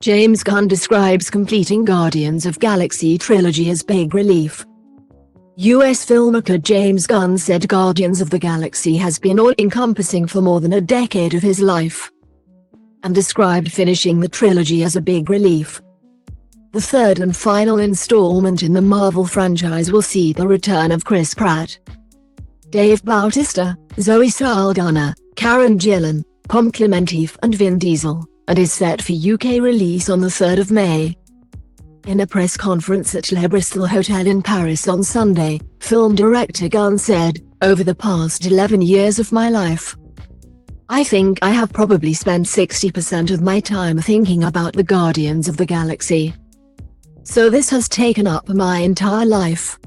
James Gunn describes completing Guardians of Galaxy trilogy as big relief. US filmmaker James Gunn said Guardians of the Galaxy has been all-encompassing for more than a decade of his life, and described finishing the trilogy as a big relief. The third and final installment in the Marvel franchise will see the return of Chris Pratt, Dave Bautista, Zoe Saldana, Karen Gillan, Pom Klementieff and Vin Diesel, and is set for UK release on the 3rd of May. In a press conference at Le Bristol Hotel in Paris on Sunday, film director Gunn said, "Over the past 11 years of my life, I think I have probably spent 60% of my time thinking about the Guardians of the Galaxy. So this has taken up my entire life.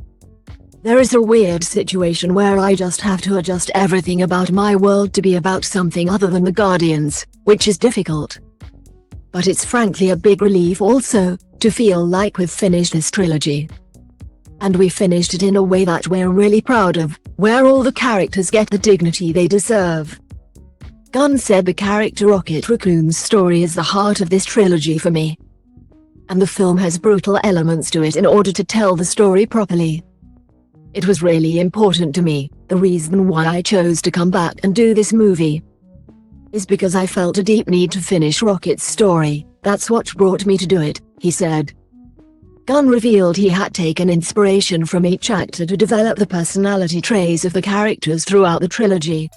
There is a weird situation where I just have to adjust everything about my world to be about something other than the Guardians, which is difficult. But it's frankly a big relief also, to feel like we've finished this trilogy. And we finished it in a way that we're really proud of, where all the characters get the dignity they deserve." Gunn said the character Rocket Raccoon's story is the heart of this trilogy for me, and the film has brutal elements to it in order to tell the story properly. It was really important to me. The reason why I chose to come back and do this movie is because I felt a deep need to finish Rocket's story. That's what brought me to do it, he said. Gunn revealed he had taken inspiration from each actor to develop the personality traits of the characters throughout the trilogy.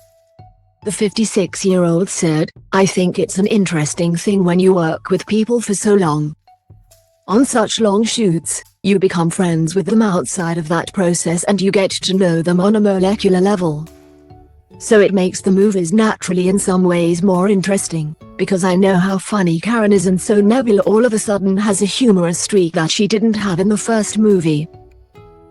The 56-year-old said, "I think it's an interesting thing when you work with people for so long. On such long shoots, you become friends with them outside of that process and you get to know them on a molecular level. So it makes the movies naturally in some ways more interesting, because I know how funny Karen is and so Nebula all of a sudden has a humorous streak that she didn't have in the first movie.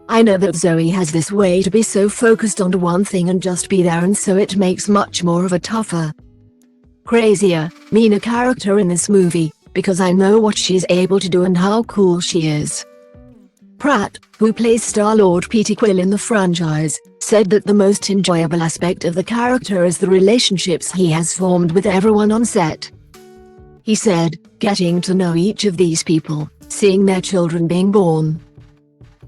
I know that Zoe has this way to be so focused on one thing and just be there, and so it makes much more of a tougher, crazier, meaner character in this movie, because I know what she's able to do and how cool she is." Pratt, who plays Star-Lord Peter Quill in the franchise, said that the most enjoyable aspect of the character is the relationships he has formed with everyone on set. He said, "Getting to know each of these people, seeing their children being born,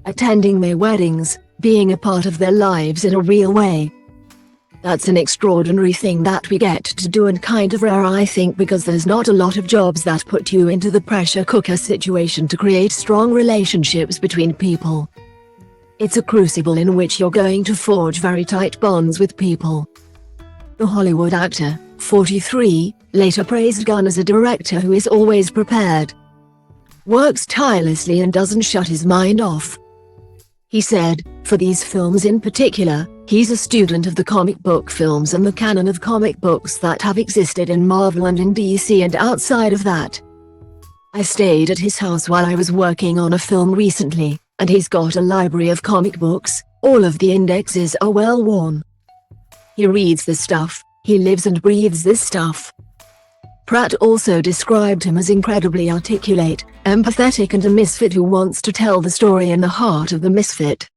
attending their weddings, being a part of their lives in a real way. That's an extraordinary thing that we get to do and kind of rare, I think, because there's not a lot of jobs that put you into the pressure cooker situation to create strong relationships between people. It's a crucible in which you're going to forge very tight bonds with people." The Hollywood actor, 43, later praised Gunn as a director who is always prepared, works tirelessly and doesn't shut his mind off. He said, "For these films in particular, he's a student of the comic book films and the canon of comic books that have existed in Marvel and in DC and outside of that. I stayed at his house while I was working on a film recently, and he's got a library of comic books. All of the indexes are well worn. He reads this stuff, he lives and breathes this stuff." Pratt also described him as incredibly articulate, empathetic and a misfit who wants to tell the story in the heart of the misfit.